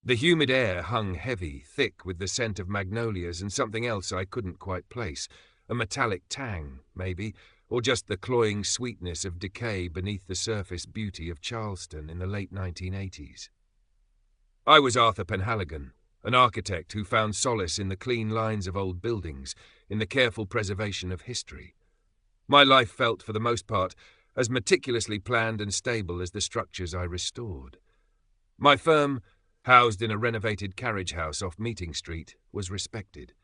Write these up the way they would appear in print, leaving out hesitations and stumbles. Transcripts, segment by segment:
The humid air hung heavy, thick with the scent of magnolias and something else I couldn't quite place, a metallic tang, maybe, or just the cloying sweetness of decay beneath the surface beauty of Charleston in the late 1980s. I was Arthur Penhaligon, an architect who found solace in the clean lines of old buildings, in the careful preservation of history. My life felt, for the most part, as meticulously planned and stable as the structures I restored. My firm, housed in a renovated carriage house off Meeting Street, was respected.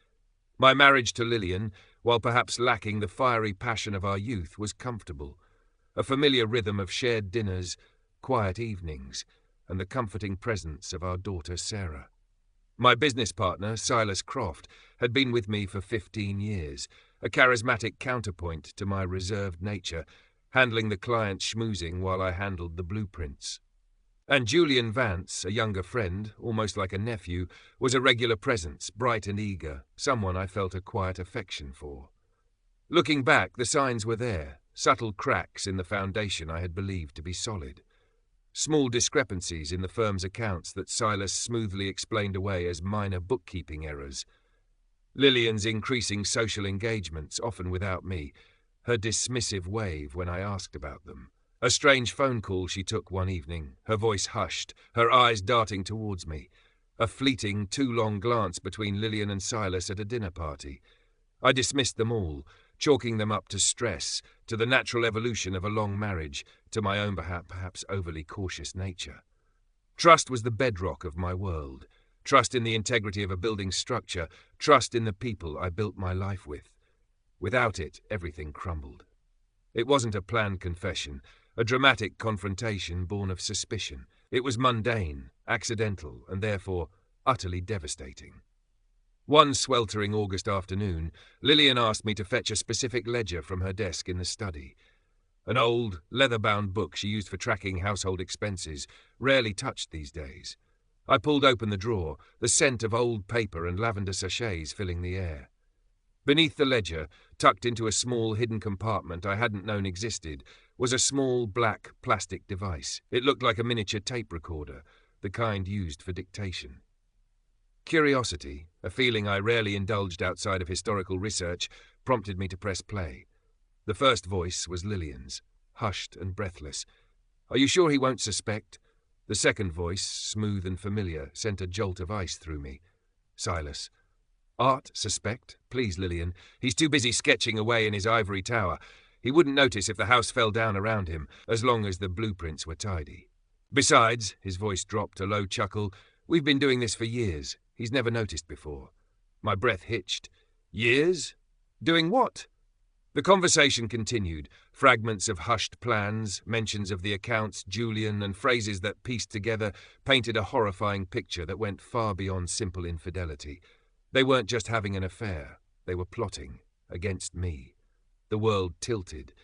My marriage to Lillian, while perhaps lacking the fiery passion of our youth, was comfortable, a familiar rhythm of shared dinners, quiet evenings, and the comforting presence of our daughter Sarah. My business partner, Silas Croft, had been with me for 15 years, a charismatic counterpoint to my reserved nature, handling the client schmoozing while I handled the blueprints. And Julian Vance, a younger friend, almost like a nephew, was a regular presence, bright and eager, someone I felt a quiet affection for. Looking back, the signs were there, subtle cracks in the foundation I had believed to be solid. Small discrepancies in the firm's accounts that Silas smoothly explained away as minor bookkeeping errors. Lillian's increasing social engagements, often without me, her dismissive wave when I asked about them. A strange phone call she took one evening, her voice hushed, her eyes darting towards me. A fleeting, too-long glance between Lillian and Silas at a dinner party. I dismissed them all, chalking them up to stress, to the natural evolution of a long marriage, to my own perhaps overly cautious nature. Trust was the bedrock of my world. Trust in the integrity of a building structure, trust in the people I built my life with. Without it, everything crumbled. It wasn't a planned confession, a dramatic confrontation born of suspicion. It was mundane, accidental, and therefore utterly devastating. One sweltering August afternoon, Lillian asked me to fetch a specific ledger from her desk in the study. An old, leather-bound book she used for tracking household expenses, rarely touched these days. I pulled open the drawer, the scent of old paper and lavender sachets filling the air. Beneath the ledger, tucked into a small hidden compartment I hadn't known existed, was a small black plastic device. It looked like a miniature tape recorder, the kind used for dictation. Curiosity, a feeling I rarely indulged outside of historical research, prompted me to press play. The first voice was Lillian's, hushed and breathless. "Are you sure he won't suspect?" The second voice, smooth and familiar, sent a jolt of ice through me. Silas. "Art suspect? Please, Lillian. He's too busy sketching away in his ivory tower. He wouldn't notice if the house fell down around him, as long as the blueprints were tidy. Besides," his voice dropped, a low chuckle, "we've been doing this for years. He's never noticed before." My breath hitched. "Years? Doing what?" The conversation continued, fragments of hushed plans, mentions of the accounts, Julian, and phrases that pieced together painted a horrifying picture that went far beyond simple infidelity. They weren't just having an affair, they were plotting, against me. The world tilted.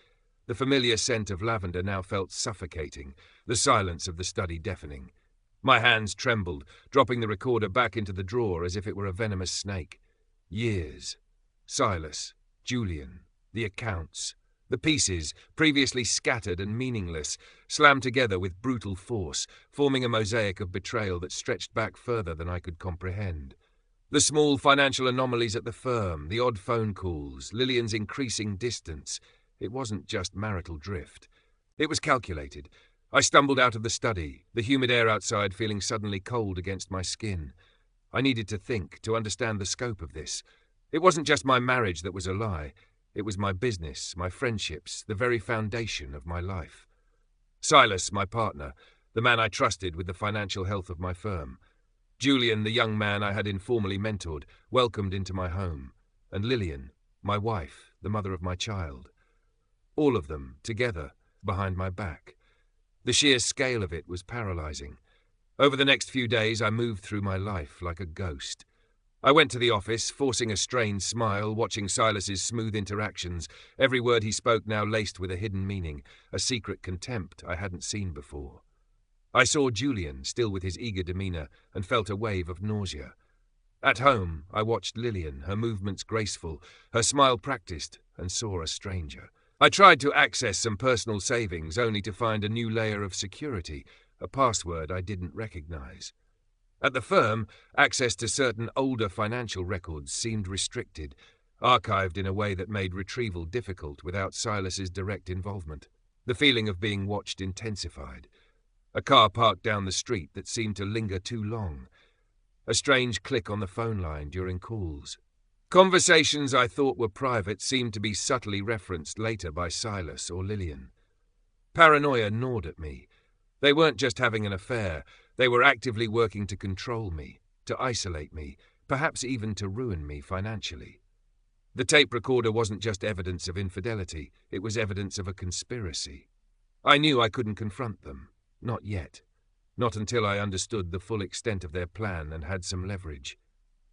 The familiar scent of lavender now felt suffocating, the silence of the study deafening. My hands trembled, dropping the recorder back into the drawer as if it were a venomous snake. Years. Silas, Julian, the accounts. The pieces, previously scattered and meaningless, slammed together with brutal force, forming a mosaic of betrayal that stretched back further than I could comprehend. The small financial anomalies at the firm, the odd phone calls, Lillian's increasing distance. It wasn't just marital drift. It was calculated. I stumbled out of the study, the humid air outside feeling suddenly cold against my skin. I needed to think, to understand the scope of this. It wasn't just my marriage that was a lie. It was my business, my friendships, the very foundation of my life. Silas, my partner, the man I trusted with the financial health of my firm. Julian, the young man I had informally mentored, welcomed into my home. And Lillian, my wife, the mother of my child. All of them, together, behind my back. The sheer scale of it was paralyzing. Over the next few days, I moved through my life like a ghost. I went to the office, forcing a strained smile, watching Silas's smooth interactions, every word he spoke now laced with a hidden meaning, a secret contempt I hadn't seen before. I saw Julian, still with his eager demeanor, and felt a wave of nausea. At home, I watched Lillian, her movements graceful, her smile practiced, and saw a stranger. I tried to access some personal savings, only to find a new layer of security, a password I didn't recognize. At the firm, access to certain older financial records seemed restricted, archived in a way that made retrieval difficult without Silas's direct involvement. The feeling of being watched intensified. A car parked down the street that seemed to linger too long. A strange click on the phone line during calls. Conversations I thought were private seemed to be subtly referenced later by Silas or Lillian. Paranoia gnawed at me. They weren't just having an affair, they were actively working to control me, to isolate me, perhaps even to ruin me financially. The tape recorder wasn't just evidence of infidelity, it was evidence of a conspiracy. I knew I couldn't confront them. Not yet. Not until I understood the full extent of their plan and had some leverage.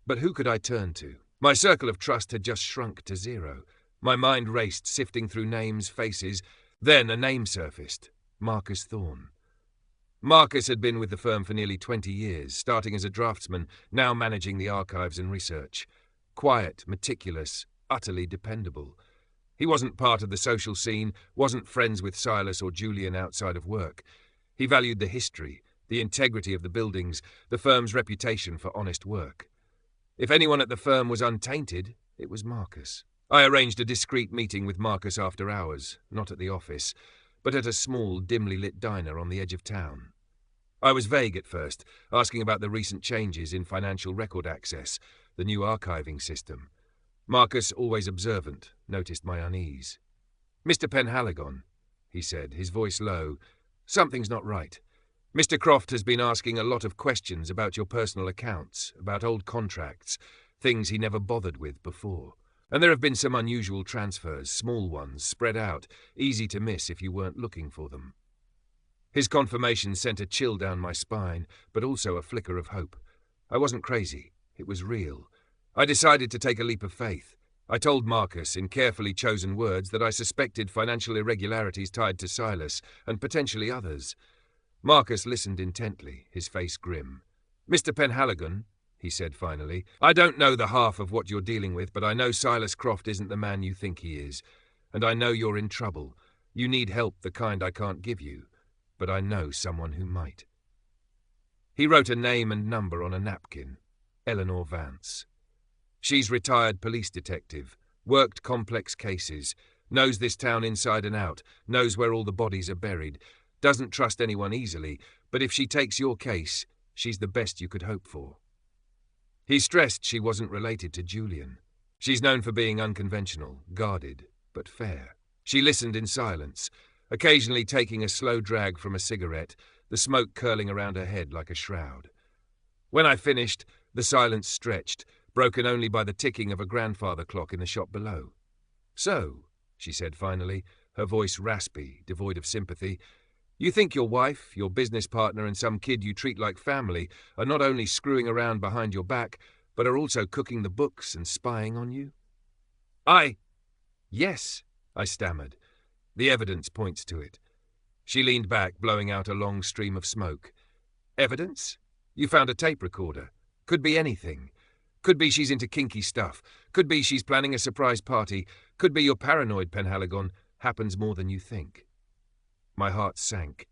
But who could I turn to? My circle of trust had just shrunk to zero. My mind raced, sifting through names, faces. Then a name surfaced. Marcus Thorne. Marcus had been with the firm for nearly 20 years, starting as a draftsman, now managing the archives and research. Quiet, meticulous, utterly dependable. He wasn't part of the social scene, wasn't friends with Silas or Julian outside of work. He valued the history, the integrity of the buildings, the firm's reputation for honest work. If anyone at the firm was untainted, it was Marcus. I arranged a discreet meeting with Marcus after hours, not at the office, but at a small, dimly lit diner on the edge of town. I was vague at first, asking about the recent changes in financial record access, the new archiving system. Marcus, always observant, noticed my unease. "Mr. Penhaligon," he said, his voice low, "something's not right. Mr. Croft has been asking a lot of questions about your personal accounts, about old contracts, things he never bothered with before. And there have been some unusual transfers, small ones, spread out, easy to miss if you weren't looking for them." His confirmation sent a chill down my spine, but also a flicker of hope. I wasn't crazy. It was real. I decided to take a leap of faith. I told Marcus, in carefully chosen words, that I suspected financial irregularities tied to Silas, and potentially others. Marcus listened intently, his face grim. "Mr. Penhaligon," he said finally, "I don't know the half of what you're dealing with, but I know Silas Croft isn't the man you think he is. And I know you're in trouble. You need help, the kind I can't give you. But I know someone who might." He wrote a name and number on a napkin. Eleanor Vance. She's retired police detective, worked complex cases, knows this town inside and out, knows where all the bodies are buried, doesn't trust anyone easily, but if she takes your case, she's the best you could hope for. He stressed she wasn't related to Julian. She's known for being unconventional, guarded, but fair. She listened in silence, occasionally taking a slow drag from a cigarette, the smoke curling around her head like a shroud. When I finished, the silence stretched, broken only by the ticking of a grandfather clock in the shop below. "So," she said finally, her voice raspy, devoid of sympathy, "you think your wife, your business partner, and some kid you treat like family are not only screwing around behind your back, but are also cooking the books and spying on you?" Yes," I stammered. "The evidence points to it." She leaned back, blowing out a long stream of smoke. "Evidence? You found a tape recorder. Could be anything. Could be she's into kinky stuff. Could be she's planning a surprise party. Could be you're paranoid, Penhaligon. Happens more than you think." My heart sank.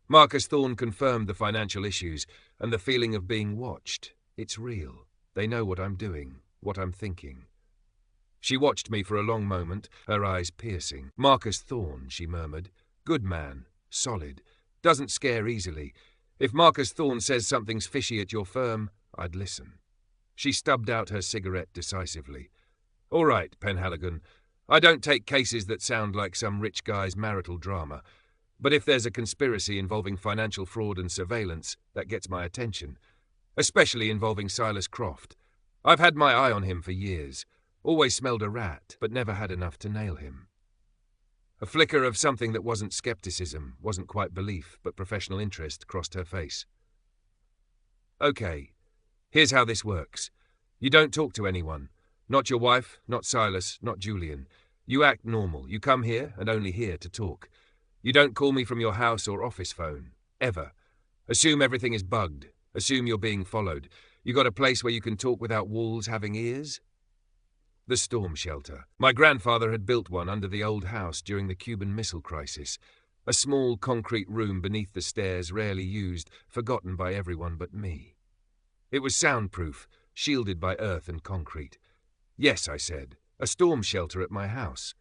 Marcus Thorne confirmed the financial issues, and the feeling of being watched. It's real. They know what I'm doing, what I'm thinking. She watched me for a long moment, her eyes piercing. "Marcus Thorne," she murmured. "Good man. Solid. Doesn't scare easily. If Marcus Thorne says something's fishy at your firm, I'd listen." She stubbed out her cigarette decisively. "All right, Penhaligon. I don't take cases that sound like some rich guy's marital drama. But if there's a conspiracy involving financial fraud and surveillance, that gets my attention. Especially involving Silas Croft. I've had my eye on him for years. Always smelled a rat, but never had enough to nail him." A flicker of something that wasn't skepticism, wasn't quite belief, but professional interest crossed her face. "Okay, here's how this works. You don't talk to anyone. Not your wife, not Silas, not Julian. You act normal. You come here, and only here, to talk. You don't call me from your house or office phone. Ever. Assume everything is bugged. Assume you're being followed. You got a place where you can talk without walls having ears?" The storm shelter. My grandfather had built one under the old house during the Cuban Missile Crisis. A small concrete room beneath the stairs, rarely used, forgotten by everyone but me. It was soundproof, shielded by earth and concrete. Yes, I said, a storm shelter at my house.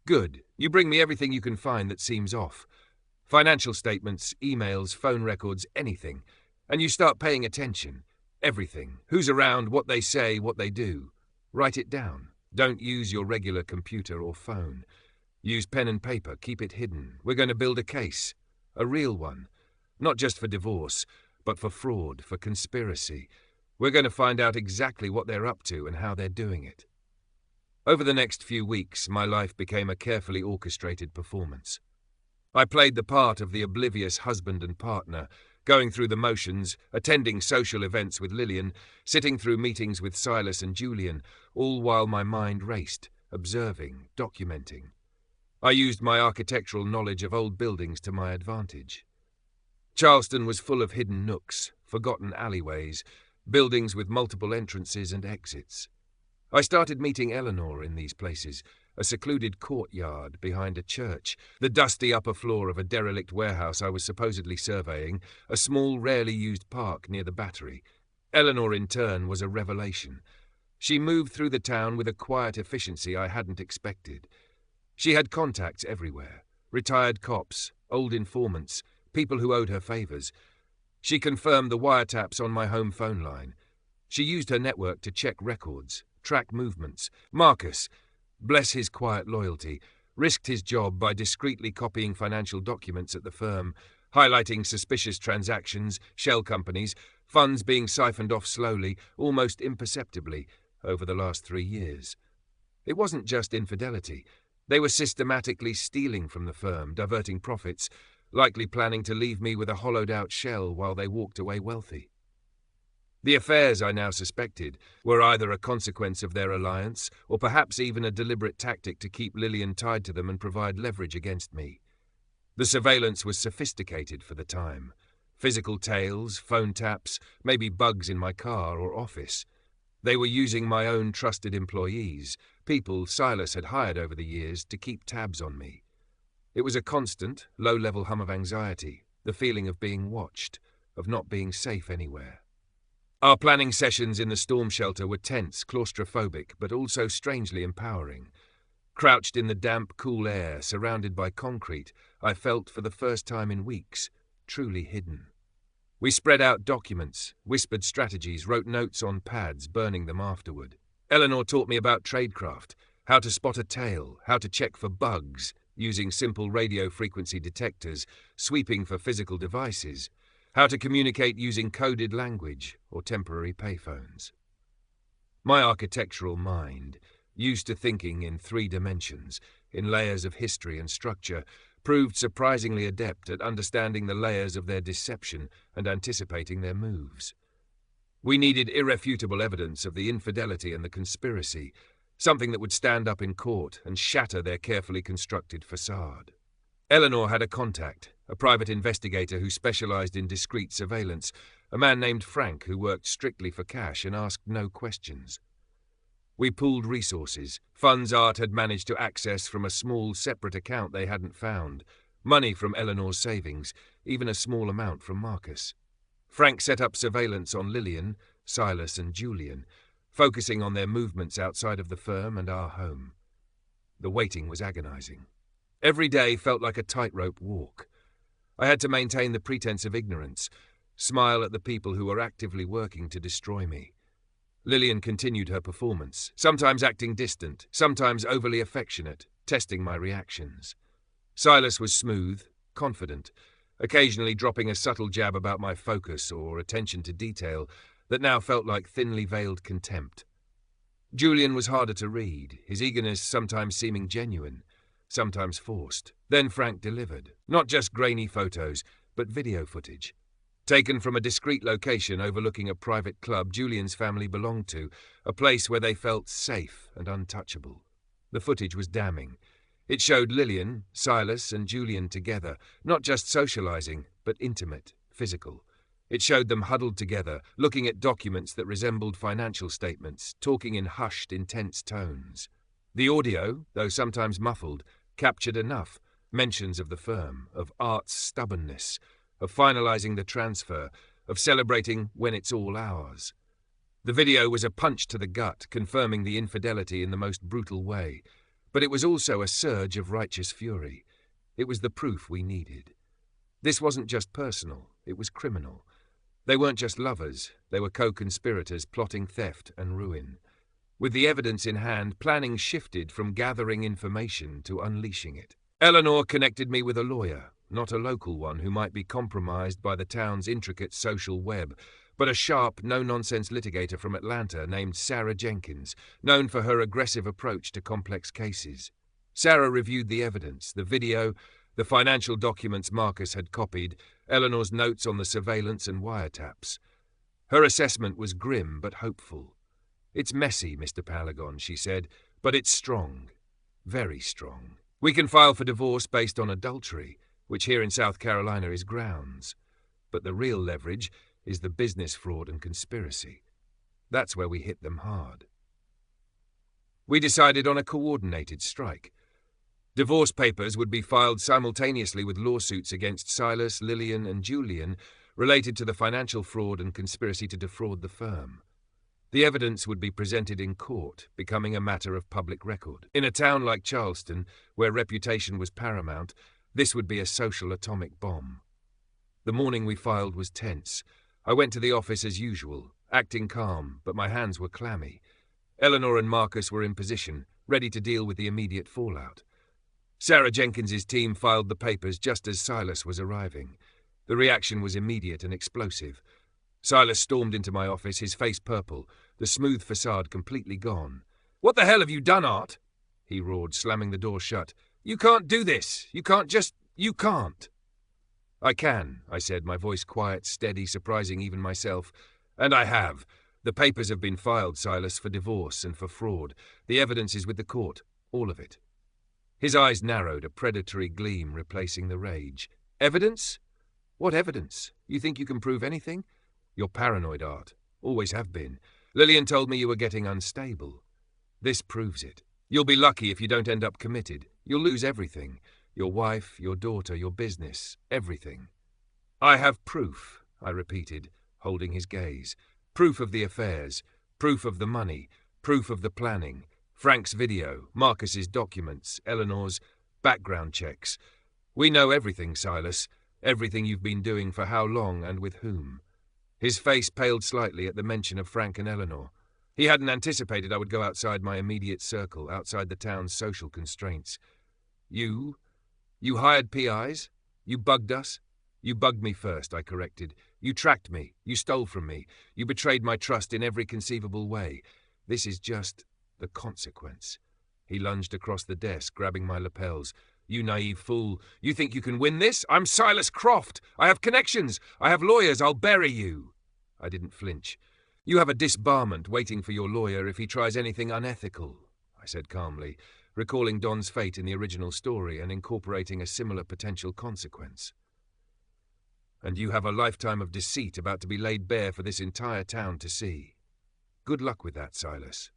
Good. You bring me everything you can find that seems off. Financial statements, emails, phone records, anything. And you start paying attention. Everything. Who's around, what they say, what they do. Write it down. Don't use your regular computer or phone. Use pen and paper. Keep it hidden. We're going to build a case. A real one. Not just for divorce, but for fraud, for conspiracy. We're going to find out exactly what they're up to and how they're doing it. Over the next few weeks, my life became a carefully orchestrated performance. I played the part of the oblivious husband and partner, going through the motions, attending social events with Lillian, sitting through meetings with Silas and Julian, all while my mind raced, observing, documenting. I used my architectural knowledge of old buildings to my advantage. Charleston was full of hidden nooks, forgotten alleyways, buildings with multiple entrances and exits. I started meeting Eleanor in these places, a secluded courtyard behind a church, the dusty upper floor of a derelict warehouse I was supposedly surveying, a small, rarely used park near the Battery. Eleanor, in turn, was a revelation. She moved through the town with a quiet efficiency I hadn't expected. She had contacts everywhere, retired cops, old informants, people who owed her favors. She confirmed the wiretaps on my home phone line. She used her network to check records, track movements. Marcus, bless his quiet loyalty, risked his job by discreetly copying financial documents at the firm, highlighting suspicious transactions, shell companies, funds being siphoned off slowly, almost imperceptibly, over the last 3 years. It wasn't just infidelity. They were systematically stealing from the firm, diverting profits, likely planning to leave me with a hollowed-out shell while they walked away wealthy. The affairs, I now suspected, were either a consequence of their alliance or perhaps even a deliberate tactic to keep Lillian tied to them and provide leverage against me. The surveillance was sophisticated for the time. Physical tails, phone taps, maybe bugs in my car or office. They were using my own trusted employees, people Silas had hired over the years to keep tabs on me. It was a constant, low-level hum of anxiety, the feeling of being watched, of not being safe anywhere. Our planning sessions in the storm shelter were tense, claustrophobic, but also strangely empowering. Crouched in the damp, cool air, surrounded by concrete, I felt, for the first time in weeks, truly hidden. We spread out documents, whispered strategies, wrote notes on pads, burning them afterward. Eleanor taught me about tradecraft, how to spot a tail, how to check for bugs, using simple radio frequency detectors, sweeping for physical devices, how to communicate using coded language or temporary payphones. My architectural mind, used to thinking in 3 dimensions, in layers of history and structure, proved surprisingly adept at understanding the layers of their deception and anticipating their moves. We needed irrefutable evidence of the infidelity and the conspiracy, something that would stand up in court and shatter their carefully constructed facade. Eleanor had a contact, a private investigator who specialized in discreet surveillance, a man named Frank who worked strictly for cash and asked no questions. We pooled resources, funds Art had managed to access from a small separate account they hadn't found, money from Eleanor's savings, even a small amount from Marcus. Frank set up surveillance on Lillian, Silas and Julian, focusing on their movements outside of the firm and our home. The waiting was agonizing. Every day felt like a tightrope walk. I had to maintain the pretense of ignorance, smile at the people who were actively working to destroy me. Lillian continued her performance, sometimes acting distant, sometimes overly affectionate, testing my reactions. Silas was smooth, confident, occasionally dropping a subtle jab about my focus or attention to detail that now felt like thinly veiled contempt. Julian was harder to read, his eagerness sometimes seeming genuine, sometimes forced. Then Frank delivered, not just grainy photos, but video footage. Taken from a discreet location overlooking a private club Julian's family belonged to, a place where they felt safe and untouchable. The footage was damning. It showed Lillian, Silas, and Julian together, not just socializing, but intimate, physical. It showed them huddled together, looking at documents that resembled financial statements, talking in hushed, intense tones. The audio, though sometimes muffled, captured enough mentions of the firm, of Art's stubbornness, of finalizing the transfer, of celebrating when it's all ours. The video was a punch to the gut, confirming the infidelity in the most brutal way, but it was also a surge of righteous fury. It was the proof we needed. This wasn't just personal, it was criminal. They weren't just lovers, they were co-conspirators plotting theft and ruin. With the evidence in hand, planning shifted from gathering information to unleashing it. Eleanor connected me with a lawyer, not a local one who might be compromised by the town's intricate social web, but a sharp, no-nonsense litigator from Atlanta named Sarah Jenkins, known for her aggressive approach to complex cases. Sarah reviewed the evidence, the video, the financial documents Marcus had copied, Eleanor's notes on the surveillance and wiretaps. Her assessment was grim but hopeful. "It's messy, Mr. Paragon," she said, "but it's strong. Very strong. We can file for divorce based on adultery, which here in South Carolina is grounds. But the real leverage is the business fraud and conspiracy. That's where we hit them hard." We decided on a coordinated strike. Divorce papers would be filed simultaneously with lawsuits against Silas, Lillian, and Julian related to the financial fraud and conspiracy to defraud the firm. The evidence would be presented in court, becoming a matter of public record. In a town like Charleston, where reputation was paramount, this would be a social atomic bomb. The morning we filed was tense. I went to the office as usual, acting calm, but my hands were clammy. Eleanor and Marcus were in position, ready to deal with the immediate fallout. Sarah Jenkins's team filed the papers just as Silas was arriving. The reaction was immediate and explosive. Silas stormed into my office, his face purple, the smooth facade completely gone. "What the hell have you done, Art?" he roared, slamming the door shut. "You can't do this. You can't." "I can," I said, my voice quiet, steady, surprising even myself. "And I have. The papers have been filed, Silas, for divorce and for fraud. The evidence is with the court. All of it." His eyes narrowed, a predatory gleam replacing the rage. "Evidence? What evidence? You think you can prove anything? You're paranoid, Art. Always have been. Lillian told me you were getting unstable. This proves it. You'll be lucky if you don't end up committed. You'll lose everything. Your wife, your daughter, your business, everything." "I have proof," I repeated, holding his gaze. "Proof of the affairs, proof of the money, proof of the planning. Frank's video, Marcus's documents, Eleanor's background checks. We know everything, Silas. Everything you've been doing for how long and with whom." His face paled slightly at the mention of Frank and Eleanor. He hadn't anticipated I would go outside my immediate circle, outside the town's social constraints. You hired PIs? You bugged us?" "You bugged me first," I corrected. "You tracked me. You stole from me. You betrayed my trust in every conceivable way. This is just the consequence." He lunged across the desk, grabbing my lapels. "You naive fool. You think you can win this? I'm Silas Croft. I have connections. I have lawyers. I'll bury you." I didn't flinch. "You have a disbarment waiting for your lawyer if he tries anything unethical," I said calmly, recalling Don's fate in the original story and incorporating a similar potential consequence. "And you have a lifetime of deceit about to be laid bare for this entire town to see. Good luck with that, Silas."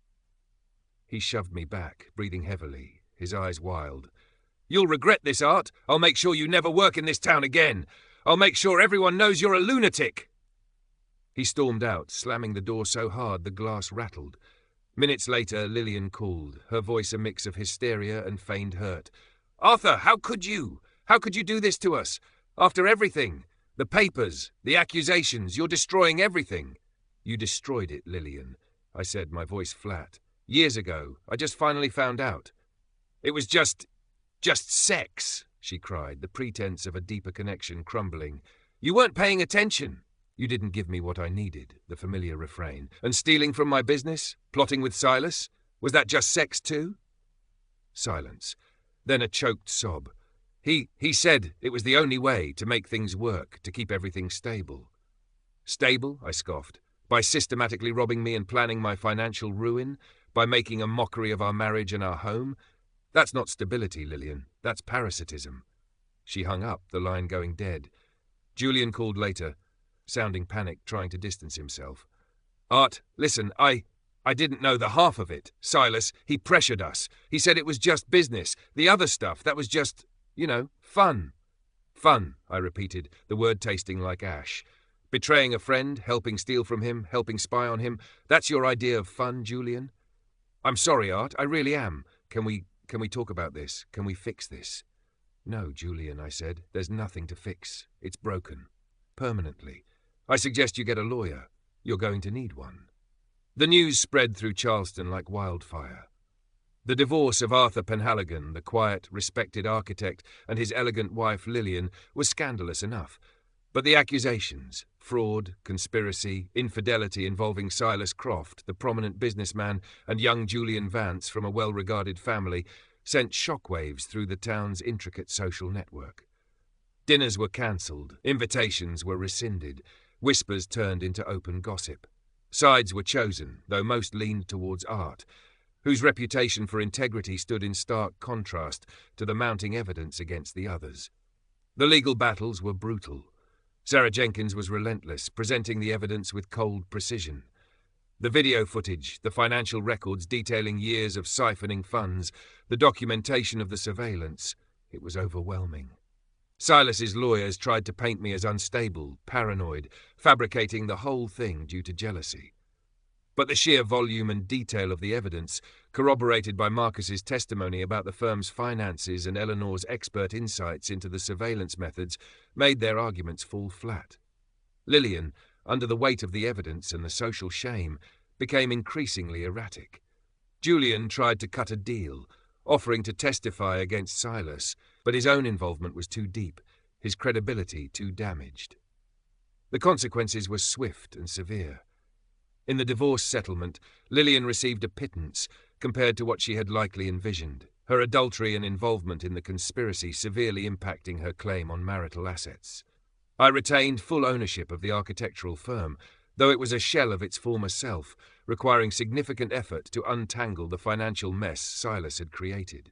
He shoved me back, breathing heavily, his eyes wild. "You'll regret this, Art. I'll make sure you never work in this town again. I'll make sure everyone knows you're a lunatic." He stormed out, slamming the door so hard the glass rattled. Minutes later, Lillian called, her voice a mix of hysteria and feigned hurt. "Arthur, how could you? How could you do this to us? After everything. The papers, the accusations, you're destroying everything." "You destroyed it, Lillian," I said, my voice flat. "Years ago. I just finally found out." "It was just sex," she cried, the pretense of a deeper connection crumbling. "You weren't paying attention." "You didn't give me what I needed," the familiar refrain. "And stealing from my business? Plotting with Silas? Was that just sex too?" Silence. Then a choked sob. He said it was the only way to make things work, to keep everything stable." "Stable?" I scoffed. "By systematically robbing me and planning my financial ruin? By making a mockery of our marriage and our home? That's not stability, Lillian. That's parasitism." She hung up, the line going dead. Julian called later, sounding panicked, trying to distance himself. "Art, listen, I didn't know the half of it. Silas, he pressured us. He said it was just business. The other stuff, that was just, fun." "Fun," I repeated, the word tasting like ash. Betraying a friend, helping steal from him, helping spy on him, that's your idea of fun, Julian? I'm sorry, Art, I really am. Can we talk about this? Can we fix this? No, Julian, I said. There's nothing to fix. It's broken. Permanently. I suggest you get a lawyer. You're going to need one. The news spread through Charleston like wildfire. The divorce of Arthur Penhaligon, the quiet, respected architect, and his elegant wife Lillian was scandalous enough. But the accusations, fraud, conspiracy, infidelity involving Silas Croft, the prominent businessman, and young Julian Vance from a well-regarded family, sent shockwaves through the town's intricate social network. Dinners were cancelled, invitations were rescinded, whispers turned into open gossip. Sides were chosen, though most leaned towards Art, whose reputation for integrity stood in stark contrast to the mounting evidence against the others. The legal battles were brutal. Sarah Jenkins was relentless, presenting the evidence with cold precision. The video footage, the financial records detailing years of siphoning funds, the documentation of the surveillance, it was overwhelming. Silas's lawyers tried to paint me as unstable, paranoid, fabricating the whole thing due to jealousy. But the sheer volume and detail of the evidence, corroborated by Marcus's testimony about the firm's finances and Eleanor's expert insights into the surveillance methods, made their arguments fall flat. Lillian, under the weight of the evidence and the social shame, became increasingly erratic. Julian tried to cut a deal, offering to testify against Silas, but his own involvement was too deep, his credibility too damaged. The consequences were swift and severe. In the divorce settlement, Lillian received a pittance compared to what she had likely envisioned, her adultery and involvement in the conspiracy severely impacting her claim on marital assets. I retained full ownership of the architectural firm, though it was a shell of its former self, requiring significant effort to untangle the financial mess Silas had created.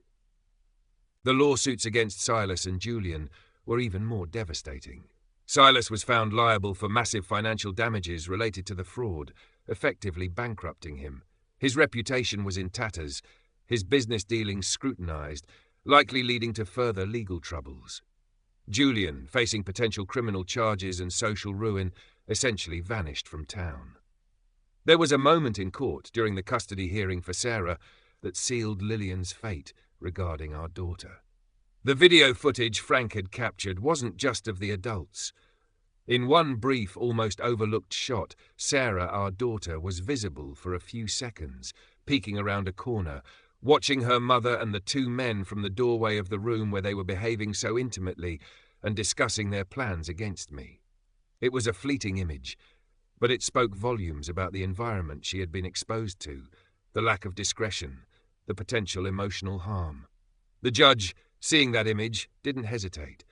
The lawsuits against Silas and Julian were even more devastating. Silas was found liable for massive financial damages related to the fraud, effectively bankrupting him. His reputation was in tatters, his business dealings scrutinized, likely leading to further legal troubles. Julian, facing potential criminal charges and social ruin, essentially vanished from town. There was a moment in court during the custody hearing for Sarah that sealed Lillian's fate regarding our daughter. The video footage Frank had captured wasn't just of the adults. In one brief, almost overlooked shot, Sarah, our daughter, was visible for a few seconds, peeking around a corner, watching her mother and the two men from the doorway of the room where they were behaving so intimately and discussing their plans against me. It was a fleeting image, but it spoke volumes about the environment she had been exposed to, the lack of discretion, the potential emotional harm. The judge, seeing that image, didn't hesitate.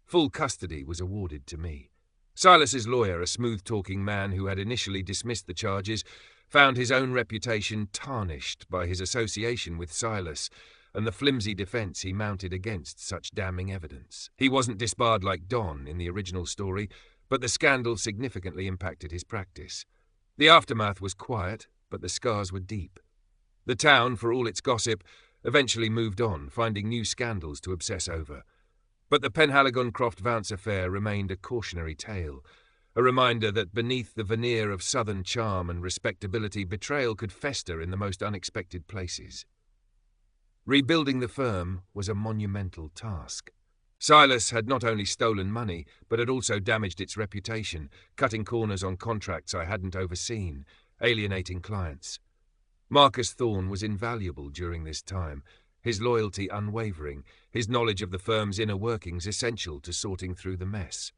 Full custody was awarded to me. Silas's lawyer, a smooth-talking man who had initially dismissed the charges, found his own reputation tarnished by his association with Silas and the flimsy defense he mounted against such damning evidence. He wasn't disbarred like Don in the original story, but the scandal significantly impacted his practice. The aftermath was quiet, but the scars were deep. The town, for all its gossip, eventually moved on, finding new scandals to obsess over. But the Penhaligon-Croft Vance affair remained a cautionary tale, a reminder that beneath the veneer of southern charm and respectability, betrayal could fester in the most unexpected places. Rebuilding the firm was a monumental task. Silas had not only stolen money, but had also damaged its reputation, cutting corners on contracts I hadn't overseen, alienating clients. Marcus Thorne was invaluable during this time, his loyalty unwavering, his knowledge of the firm's inner workings essential to sorting through the mess.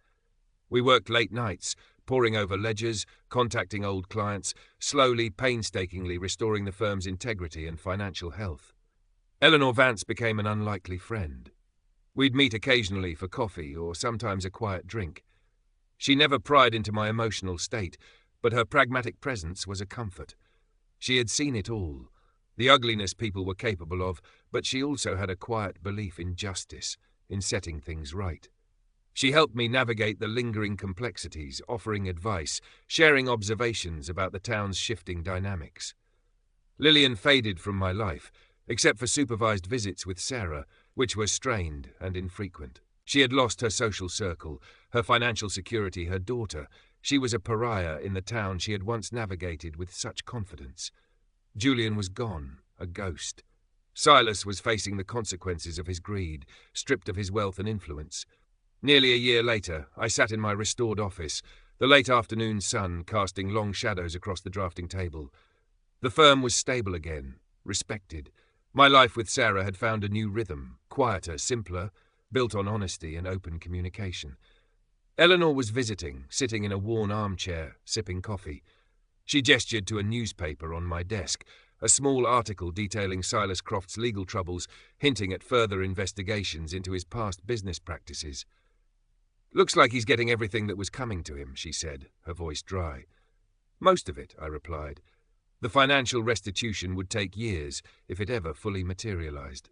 We worked late nights, poring over ledgers, contacting old clients, slowly, painstakingly restoring the firm's integrity and financial health. Eleanor Vance became an unlikely friend. We'd meet occasionally for coffee or sometimes a quiet drink. She never pried into my emotional state, but her pragmatic presence was a comfort. She had seen it all, the ugliness people were capable of, but she also had a quiet belief in justice, in setting things right. She helped me navigate the lingering complexities, offering advice, sharing observations about the town's shifting dynamics. Lillian faded from my life, except for supervised visits with Sarah, which were strained and infrequent. She had lost her social circle, her financial security, her daughter. She was a pariah in the town she had once navigated with such confidence. Julian was gone, a ghost. Silas was facing the consequences of his greed, stripped of his wealth and influence. Nearly a year later, I sat in my restored office, the late afternoon sun casting long shadows across the drafting table. The firm was stable again, respected. My life with Sarah had found a new rhythm, quieter, simpler, built on honesty and open communication. Eleanor was visiting, sitting in a worn armchair, sipping coffee. She gestured to a newspaper on my desk, a small article detailing Silas Croft's legal troubles, hinting at further investigations into his past business practices. "Looks like he's getting everything that was coming to him," she said, her voice dry. "Most of it," I replied. The financial restitution would take years, if it ever fully materialized.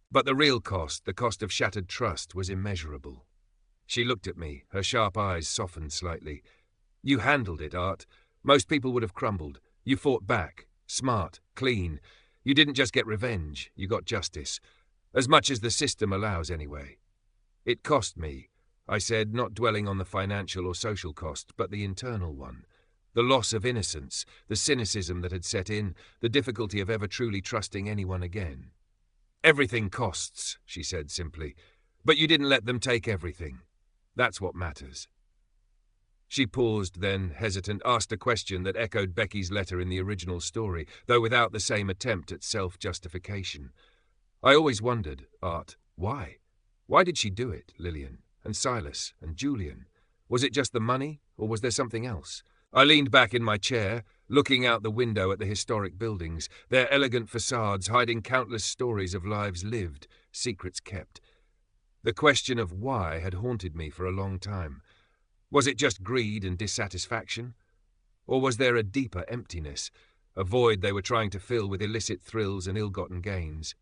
But the real cost, the cost of shattered trust, was immeasurable. She looked at me, her sharp eyes softened slightly. "You handled it, Art. Most people would have crumbled. You fought back. Smart, clean. You didn't just get revenge, you got justice. As much as the system allows, anyway." "It cost me," I said, not dwelling on the financial or social cost, but the internal one. The loss of innocence, the cynicism that had set in, the difficulty of ever truly trusting anyone again. "Everything costs," she said simply. "But you didn't let them take everything. That's what matters." She paused, then, hesitant, asked a question that echoed Becky's letter in the original story, though without the same attempt at self-justification. "I always wondered, Art, why? Why did she do it, Lillian, and Silas, and Julian? Was it just the money, or was there something else?" I leaned back in my chair, looking out the window at the historic buildings, their elegant facades hiding countless stories of lives lived, secrets kept. The question of why had haunted me for a long time. Was it just greed and dissatisfaction? Or was there a deeper emptiness, a void they were trying to fill with illicit thrills and ill-gotten gains?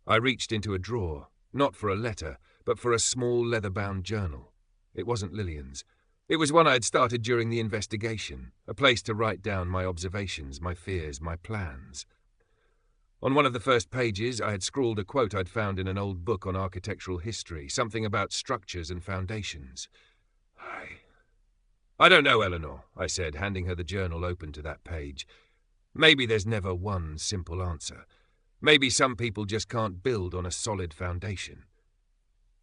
I reached into a drawer, not for a letter, but for a small leather-bound journal. It wasn't Lillian's. It was one I had started during the investigation, a place to write down my observations, my fears, my plans. On one of the first pages, I had scrawled a quote I'd found in an old book on architectural history, something about structures and foundations. I don't know, Eleanor," I said, handing her the journal open to that page. "Maybe there's never one simple answer. Maybe some people just can't build on a solid foundation.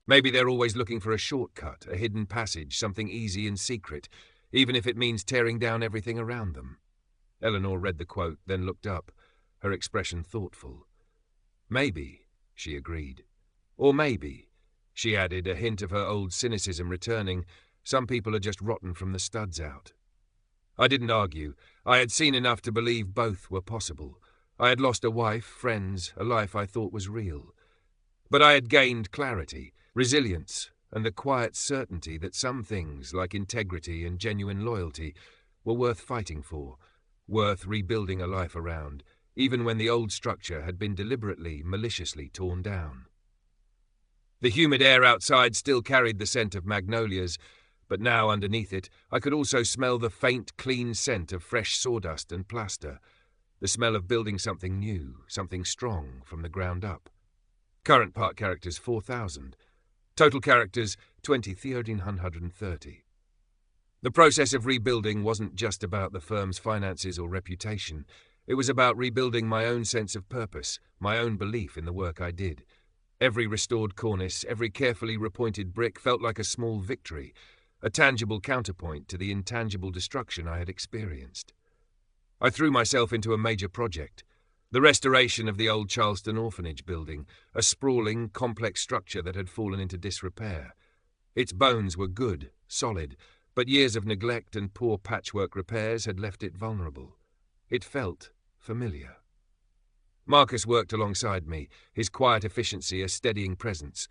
Maybe they're always looking for a shortcut, a hidden passage, something easy and secret, even if it means tearing down everything around them." Eleanor read the quote, then looked up, her expression thoughtful. "Maybe," she agreed. "Or maybe," she added, a hint of her old cynicism returning, "some people are just rotten from the studs out." I didn't argue. I had seen enough to believe both were possible. I had lost a wife, friends, a life I thought was real. But I had gained clarity, resilience, and the quiet certainty that some things, like integrity and genuine loyalty, were worth fighting for, worth rebuilding a life around, even when the old structure had been deliberately, maliciously torn down. The humid air outside still carried the scent of magnolias, but now underneath it I could also smell the faint, clean scent of fresh sawdust and plaster, the smell of building something new, something strong from the ground up. Current part characters 4,000. Total characters 20,130. The process of rebuilding wasn't just about the firm's finances or reputation. It was about rebuilding my own sense of purpose, my own belief in the work I did. Every restored cornice, every carefully repointed brick felt like a small victory, a tangible counterpoint to the intangible destruction I had experienced. I threw myself into a major project. The restoration of the old Charleston orphanage building, a sprawling, complex structure that had fallen into disrepair. Its bones were good, solid, but years of neglect and poor patchwork repairs had left it vulnerable. It felt familiar. Marcus worked alongside me, his quiet efficiency a steadying presence.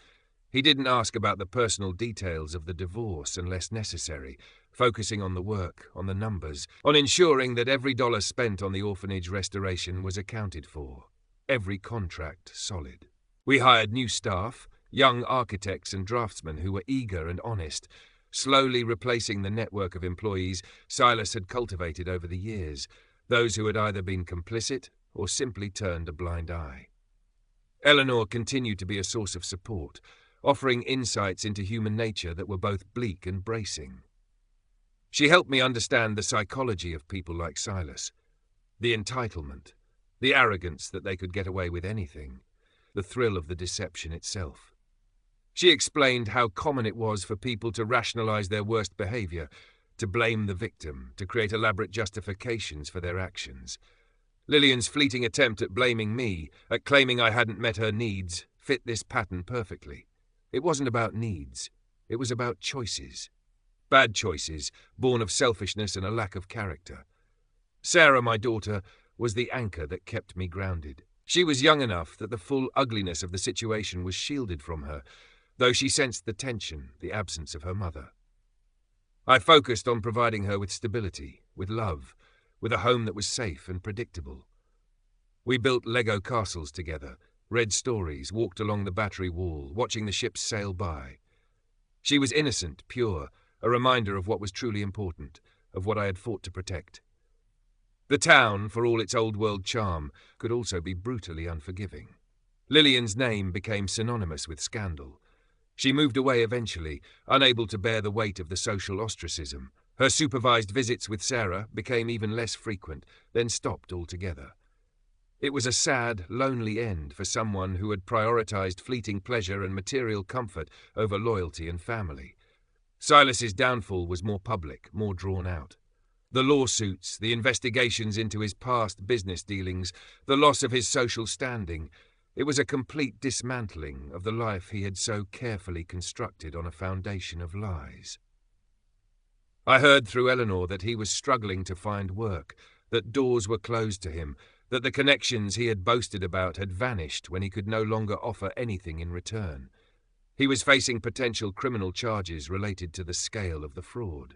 He didn't ask about the personal details of the divorce unless necessary, focusing on the work, on the numbers, on ensuring that every dollar spent on the orphanage restoration was accounted for, every contract solid. We hired new staff, young architects and draftsmen who were eager and honest, slowly replacing the network of employees Silas had cultivated over the years, those who had either been complicit or simply turned a blind eye. Eleanor continued to be a source of support, offering insights into human nature that were both bleak and bracing. She helped me understand the psychology of people like Silas. The entitlement, the arrogance that they could get away with anything, the thrill of the deception itself. She explained how common it was for people to rationalize their worst behavior, to blame the victim, to create elaborate justifications for their actions. Lillian's fleeting attempt at blaming me, at claiming I hadn't met her needs, fit this pattern perfectly. It wasn't about needs. It was about choices. Bad choices, born of selfishness and a lack of character. Sarah, my daughter, was the anchor that kept me grounded. She was young enough that the full ugliness of the situation was shielded from her, though she sensed the tension, the absence of her mother. I focused on providing her with stability, with love, with a home that was safe and predictable. We built Lego castles together, read stories, walked along the Battery Wall, watching the ships sail by. She was innocent, pure, a reminder of what was truly important, of what I had fought to protect. The town, for all its old-world charm, could also be brutally unforgiving. Lillian's name became synonymous with scandal. She moved away eventually, unable to bear the weight of the social ostracism. Her supervised visits with Sarah became even less frequent, then stopped altogether. It was a sad, lonely end for someone who had prioritized fleeting pleasure and material comfort over loyalty and family. Silas's downfall was more public, more drawn out. The lawsuits, the investigations into his past business dealings, the loss of his social standing. It was a complete dismantling of the life he had so carefully constructed on a foundation of lies. I heard through Eleanor that he was struggling to find work, that doors were closed to him, that the connections he had boasted about had vanished when he could no longer offer anything in return. He was facing potential criminal charges related to the scale of the fraud.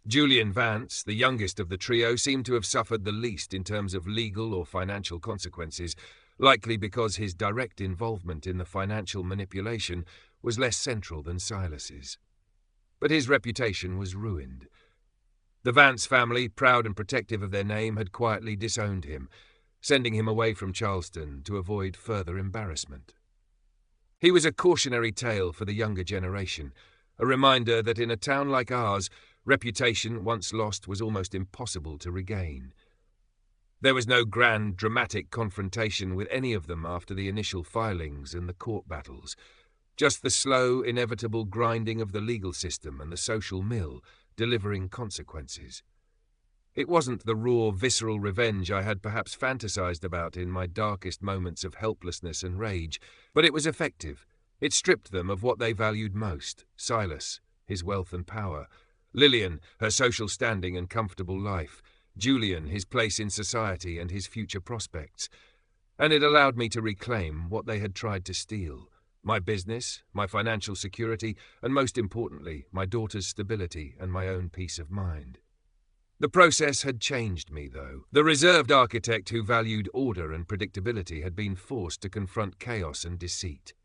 Julian Vance, the youngest of the trio, seemed to have suffered the least in terms of legal or financial consequences, likely because his direct involvement in the financial manipulation was less central than Silas's. But his reputation was ruined. The Vance family, proud and protective of their name, had quietly disowned him, sending him away from Charleston to avoid further embarrassment. He was a cautionary tale for the younger generation, a reminder that in a town like ours, reputation once lost was almost impossible to regain. There was no grand, dramatic confrontation with any of them after the initial filings and the court battles, just the slow, inevitable grinding of the legal system and the social mill, delivering consequences. It wasn't the raw, visceral revenge I had perhaps fantasized about in my darkest moments of helplessness and rage, but it was effective. It stripped them of what they valued most: Silas, his wealth and power; Lillian, her social standing and comfortable life; Julian, his place in society and his future prospects. And it allowed me to reclaim what they had tried to steal: my business, my financial security, and most importantly, my daughter's stability and my own peace of mind. The process had changed me, though. The reserved architect who valued order and predictability had been forced to confront chaos and deceit.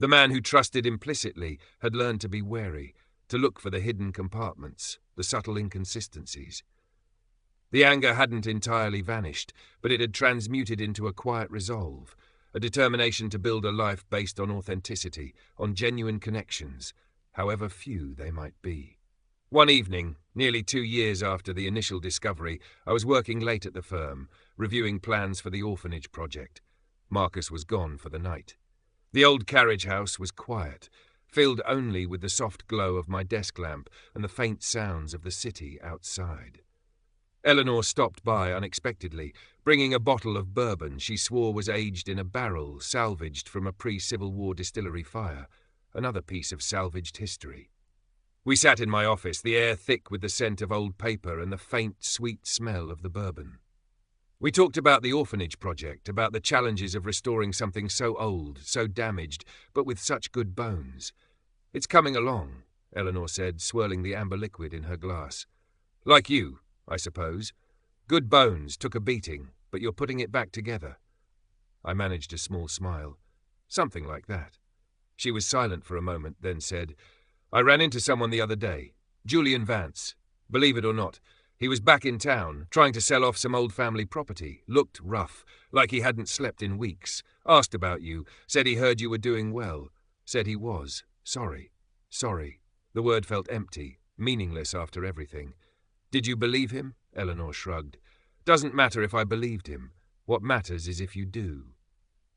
The man who trusted implicitly had learned to be wary, to look for the hidden compartments, the subtle inconsistencies. The anger hadn't entirely vanished, but it had transmuted into a quiet resolve, a determination to build a life based on authenticity, on genuine connections, however few they might be. One evening, nearly 2 years after the initial discovery, I was working late at the firm, reviewing plans for the orphanage project. Marcus was gone for the night. The old carriage house was quiet, filled only with the soft glow of my desk lamp and the faint sounds of the city outside. Eleanor stopped by unexpectedly, bringing a bottle of bourbon she swore was aged in a barrel salvaged from a pre-Civil War distillery fire, another piece of salvaged history. We sat in my office, the air thick with the scent of old paper and the faint, sweet smell of the bourbon. We talked about the orphanage project, about the challenges of restoring something so old, so damaged, but with such good bones. "It's coming along," Eleanor said, swirling the amber liquid in her glass. "Like you, I suppose. Good bones, took a beating, but you're putting it back together." I managed a small smile. "Something like that." She was silent for a moment, then said, "I ran into someone the other day, Julian Vance. Believe it or not, he was back in town, trying to sell off some old family property. Looked rough, like he hadn't slept in weeks. Asked about you, said he heard you were doing well. Said he was. Sorry. The word felt empty, meaningless after everything. Did you believe him? Eleanor shrugged. Doesn't matter if I believed him. What matters is if you do.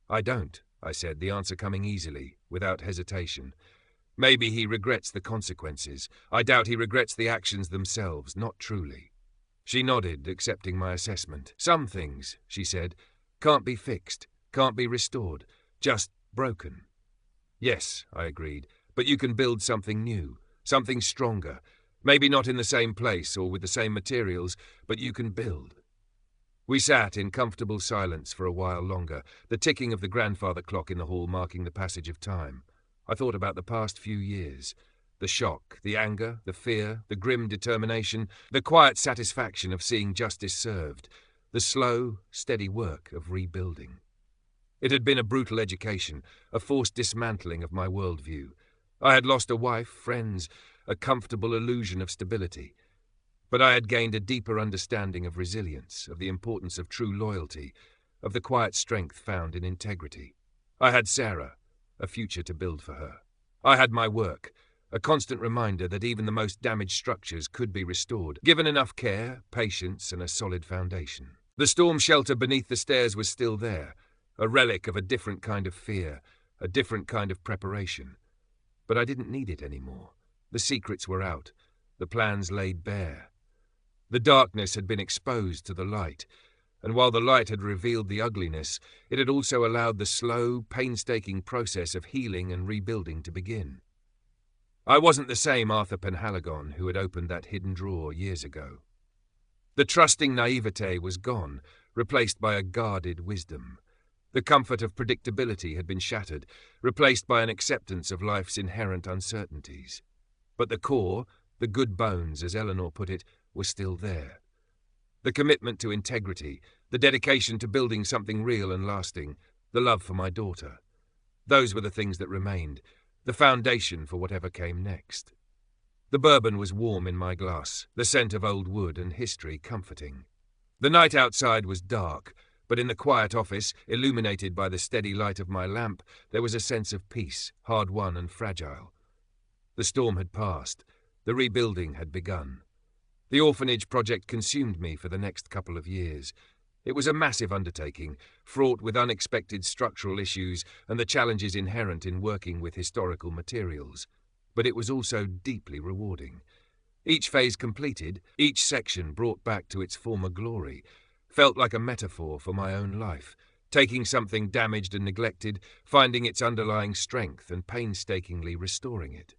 I don't, I said, the answer coming easily, without hesitation. Maybe he regrets the consequences. I doubt he regrets the actions themselves, not truly. She nodded, accepting my assessment. Some things, she said, can't be fixed, can't be restored, just broken. Yes, I agreed, but you can build something new, something stronger. Maybe not in the same place or with the same materials, but you can build. We sat in comfortable silence for a while longer, the ticking of the grandfather clock in the hall marking the passage of time. I thought about the past few years. The shock, the anger, the fear, the grim determination, the quiet satisfaction of seeing justice served, the slow, steady work of rebuilding. It had been a brutal education, a forced dismantling of my worldview. I had lost a wife, friends, a comfortable illusion of stability. But I had gained a deeper understanding of resilience, of the importance of true loyalty, of the quiet strength found in integrity. I had Sarah, a future to build for her. I had my work, a constant reminder that even the most damaged structures could be restored, given enough care, patience, and a solid foundation. The storm shelter beneath the stairs was still there, a relic of a different kind of fear, a different kind of preparation. But I didn't need it anymore. The secrets were out, the plans laid bare. The darkness had been exposed to the light, and while the light had revealed the ugliness, it had also allowed the slow, painstaking process of healing and rebuilding to begin. I wasn't the same Arthur Penhaligon who had opened that hidden drawer years ago. The trusting naivete was gone, replaced by a guarded wisdom. The comfort of predictability had been shattered, replaced by an acceptance of life's inherent uncertainties. But the core, the good bones, as Eleanor put it, was still there. The commitment to integrity, the dedication to building something real and lasting, the love for my daughter. Those were the things that remained, the foundation for whatever came next. The bourbon was warm in my glass, the scent of old wood and history comforting. The night outside was dark, but in the quiet office, illuminated by the steady light of my lamp, there was a sense of peace, hard-won and fragile. The storm had passed. The rebuilding had begun. The orphanage project consumed me for the next couple of years. It was a massive undertaking, fraught with unexpected structural issues and the challenges inherent in working with historical materials. But it was also deeply rewarding. Each phase completed, each section brought back to its former glory, felt like a metaphor for my own life, taking something damaged and neglected, finding its underlying strength and painstakingly restoring it.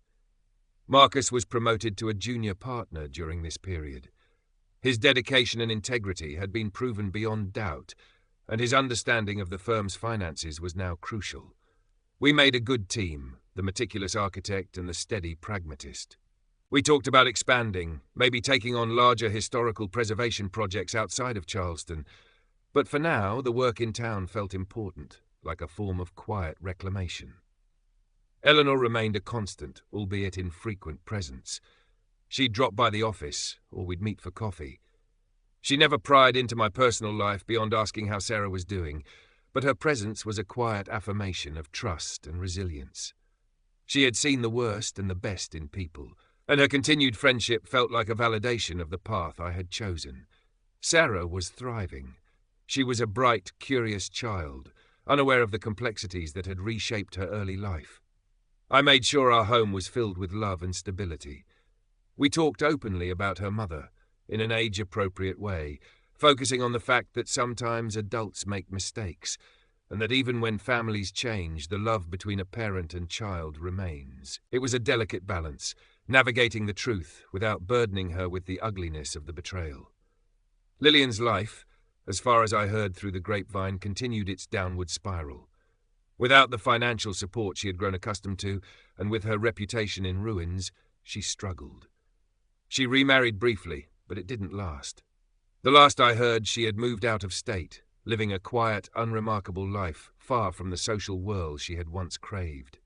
Marcus was promoted to a junior partner during this period. His dedication and integrity had been proven beyond doubt, and his understanding of the firm's finances was now crucial. We made a good team, the meticulous architect and the steady pragmatist. We talked about expanding, maybe taking on larger historical preservation projects outside of Charleston, but for now the work in town felt important, like a form of quiet reclamation. Eleanor remained a constant, albeit infrequent presence. She'd drop by the office, or we'd meet for coffee. She never pried into my personal life beyond asking how Sarah was doing, but her presence was a quiet affirmation of trust and resilience. She had seen the worst and the best in people, and her continued friendship felt like a validation of the path I had chosen. Sarah was thriving. She was a bright, curious child, unaware of the complexities that had reshaped her early life. I made sure our home was filled with love and stability. We talked openly about her mother, in an age-appropriate way, focusing on the fact that sometimes adults make mistakes, and that even when families change, the love between a parent and child remains. It was a delicate balance, navigating the truth without burdening her with the ugliness of the betrayal. Lillian's life, as far as I heard through the grapevine, continued its downward spiral. Without the financial support she had grown accustomed to, and with her reputation in ruins, she struggled. She remarried briefly, but it didn't last. The last I heard, she had moved out of state, living a quiet, unremarkable life far from the social whirl she had once craved.